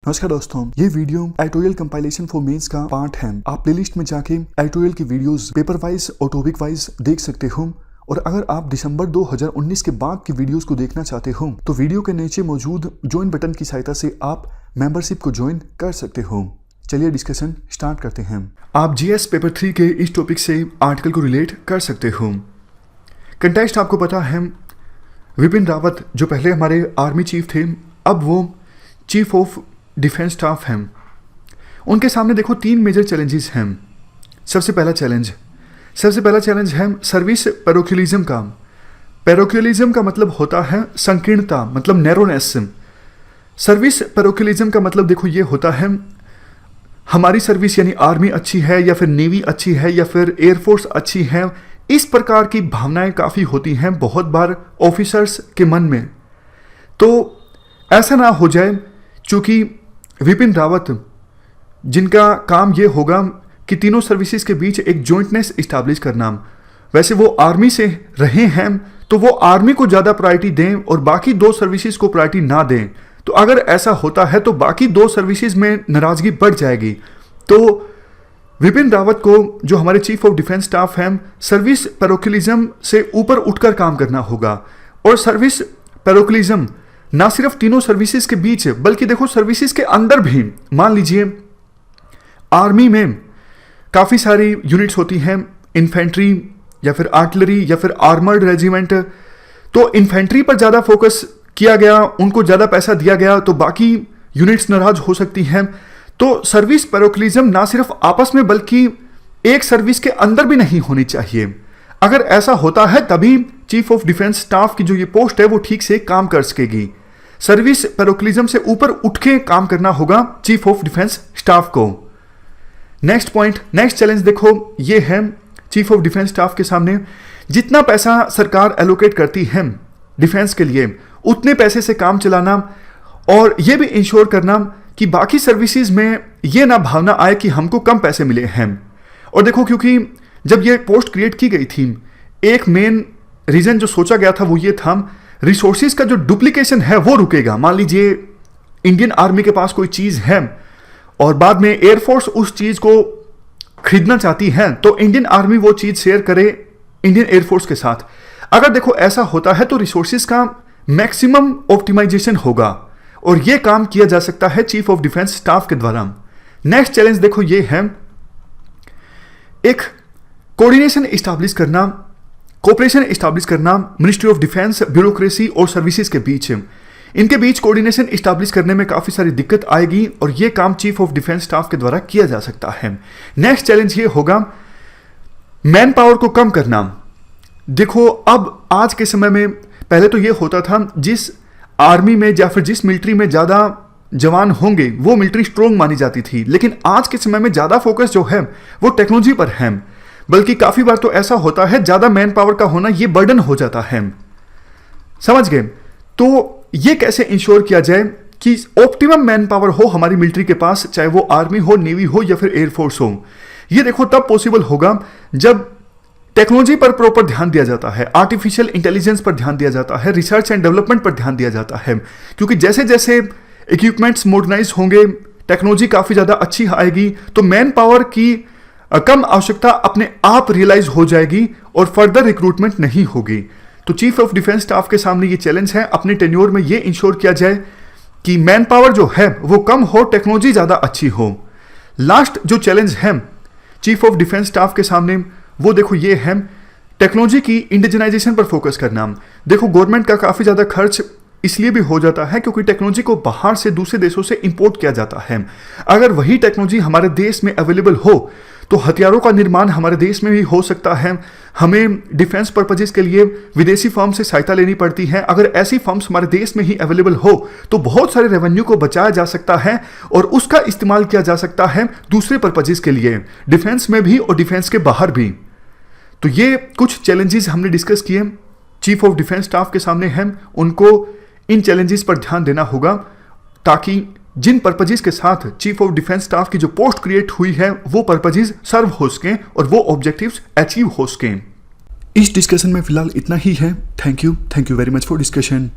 नमस्कार दोस्तों, ये video editorial compilation for mains का पार्ट है। आप प्लेलिस्ट में जाके एडिटोरियल की वीडियोस पेपर वाइज और टॉपिक वाइज देख सकते हो। और अगर आप दिसंबर 2019 के बाद की वीडियोस को देखना चाहते हो तो वीडियो के नीचे मौजूद ज्वाइन बटन की सहायता से आप मेंबरशिप को ज्वाइन कर सकते हो। चलिए डिस्कशन स्टार्ट करते हैं। आप जीएस पेपर 3 के इस टॉपिक से आर्टिकल को रिलेट कर सकते हो। कंटेक्स्ट आपको पता है, विपिन रावत जो पहले हमारे आर्मी चीफ थे, अब वो चीफ ऑफ डिफेंस स्टाफ हैं। उनके सामने देखो 3 मेजर चैलेंजेस हैं। सबसे पहला चैलेंज है सर्विस पैरोक्युलिज्म का। पैरोक्युलिज्म का मतलब होता है संकीर्णता, मतलब नैरोनेस। सर्विस पैरोक्युलिज्म का मतलब देखो ये होता है हमारी सर्विस यानी आर्मी अच्छी है या फिर नेवी अच्छी है या फिर एयरफोर्स अच्छी है, इस प्रकार की भावनाएं काफ़ी होती हैं बहुत बार ऑफिसर्स के मन में। तो ऐसा ना हो जाए, चूँकि विपिन रावत जिनका काम ये होगा कि तीनों सर्विसेज के बीच एक जॉइंटनेस इस्टेब्लिश करना, वैसे वो आर्मी से रहे हैं तो वो आर्मी को ज़्यादा प्रायोरिटी दें और बाकी 2 सर्विसेज को प्रायोरिटी ना दें। तो अगर ऐसा होता है तो बाकी 2 सर्विसेज में नाराज़गी बढ़ जाएगी। तो विपिन रावत को, जो हमारे चीफ ऑफ डिफेंस स्टाफ हैं, सर्विस पैरोक्युलिज्म से ऊपर उठकर काम करना होगा। और सर्विस पैरोक्युलिज्म ना सिर्फ तीनों सर्विसेज के बीच बल्कि देखो सर्विसेज के अंदर भी, मान लीजिए आर्मी में काफ़ी सारी यूनिट्स होती हैं, इन्फेंट्री या फिर आर्टिलरी या फिर आर्मर्ड रेजिमेंट। तो इन्फेंट्री पर ज़्यादा फोकस किया गया, उनको ज़्यादा पैसा दिया गया तो बाकी यूनिट्स नाराज हो सकती हैं। तो सर्विस पैरोक्युलिज्म ना सिर्फ आपस में बल्कि एक सर्विस के अंदर भी नहीं होनी चाहिए। अगर ऐसा होता है तभी चीफ ऑफ डिफेंस स्टाफ की जो ये पोस्ट है वो ठीक से काम कर सकेगी। सर्विस पैरोक्युलिज्म से ऊपर उठ के काम करना होगा चीफ ऑफ डिफेंस स्टाफ को। नेक्स्ट चैलेंज देखो ये है चीफ ऑफ डिफेंस स्टाफ के सामने, जितना पैसा सरकार एलोकेट करती है डिफेंस के लिए उतने पैसे से काम चलाना और ये भी इंश्योर करना कि बाकी सर्विसेज में ये ना भावना आए कि हमको कम पैसे मिले हैं। और देखो, क्योंकि जब ये पोस्ट क्रिएट की गई थी, एक मेन रीजन जो सोचा गया था वो ये था रिसोर्सेज का जो डुप्लीकेशन है वो रुकेगा। मान लीजिए इंडियन आर्मी के पास कोई चीज़ है और बाद में एयरफोर्स उस चीज़ को खरीदना चाहती है तो इंडियन आर्मी वो चीज़ शेयर करे इंडियन एयरफोर्स के साथ। अगर देखो ऐसा होता है तो रिसोर्सेज का मैक्सिमम ऑप्टिमाइजेशन होगा और ये काम किया जा सकता है चीफ ऑफ डिफेंस स्टाफ के द्वारा। नेक्स्ट चैलेंज देखो ये है एक कोऑर्डिनेशन इस्टेब्लिश करना, कोऑपरेशन इस्टेब्लिश करना मिनिस्ट्री ऑफ डिफेंस, ब्यूरोक्रेसी और सर्विसेज के बीच। इनके बीच कोऑर्डिनेशन इस्टेब्लिश करने में काफ़ी सारी दिक्कत आएगी और ये काम चीफ ऑफ डिफेंस स्टाफ के द्वारा किया जा सकता है। नेक्स्ट चैलेंज ये होगा मैन पावर को कम करना। देखो अब आज के समय में, पहले तो ये होता था जिस आर्मी में या फिर जिस मिलिट्री में ज़्यादा जवान होंगे वो मिलिट्री स्ट्रोंग मानी जाती थी, लेकिन आज के समय में ज़्यादा फोकस जो है वो टेक्नोलॉजी पर है। बल्कि काफ़ी बार तो ऐसा होता है ज़्यादा मैन पावर का होना ये बर्डन हो जाता है। समझ गए? तो ये कैसे इंश्योर किया जाए कि ऑप्टिमम मैन पावर हो हमारी मिलिट्री के पास, चाहे वो आर्मी हो, नेवी हो या फिर एयरफोर्स हो। ये देखो तब पॉसिबल होगा जब टेक्नोलॉजी पर प्रॉपर ध्यान दिया जाता है, आर्टिफिशियल इंटेलिजेंस पर ध्यान दिया जाता है, रिसर्च एंड डेवलपमेंट पर ध्यान दिया जाता है। क्योंकि जैसे जैसे इक्विपमेंट्स मॉडर्नाइज होंगे, टेक्नोलॉजी काफ़ी ज़्यादा अच्छी आएगी तो मैन पावर की कम आवश्यकता अपने आप रियलाइज हो जाएगी और फर्दर रिक्रूटमेंट नहीं होगी। तो चीफ ऑफ डिफेंस स्टाफ के सामने ये चैलेंज है, अपने टेन्योर में ये इंश्योर किया जाए कि मैन पावर जो है वो कम हो, टेक्नोलॉजी ज़्यादा अच्छी हो। लास्ट जो चैलेंज है चीफ ऑफ डिफेंस स्टाफ के सामने वो देखो ये है टेक्नोलॉजी की इंडिजनाइजेशन पर फोकस करना। देखो गवर्नमेंट का काफ़ी ज़्यादा खर्च इसलिए भी हो जाता है क्योंकि टेक्नोलॉजी को बाहर से दूसरे देशों से इंपोर्ट किया जाता है। अगर वही टेक्नोलॉजी हमारे देश में अवेलेबल हो तो हथियारों का निर्माण हमारे देश में भी हो सकता है। हमें डिफेंस पर्पजेस के लिए विदेशी फर्म से सहायता लेनी पड़ती है। अगर ऐसी फर्म्स हमारे देश में ही अवेलेबल हो तो बहुत सारे रेवेन्यू को बचाया जा सकता है और उसका इस्तेमाल किया जा सकता है दूसरे पर्पजेस के लिए, डिफेंस में भी और डिफेंस के बाहर भी। तो ये कुछ चैलेंजेस हमने डिस्कस किए, चीफ ऑफ डिफेंस स्टाफ के सामने हैं, उनको इन चैलेंजेस पर ध्यान देना होगा ताकि जिन पर्पजेस के साथ चीफ ऑफ डिफेंस स्टाफ की जो पोस्ट क्रिएट हुई है वो पर्पजेस सर्व हो सकें और वो ऑब्जेक्टिव्स अचीव हो सकें। इस डिस्कशन में फिलहाल इतना ही है। Thank you very much for discussion.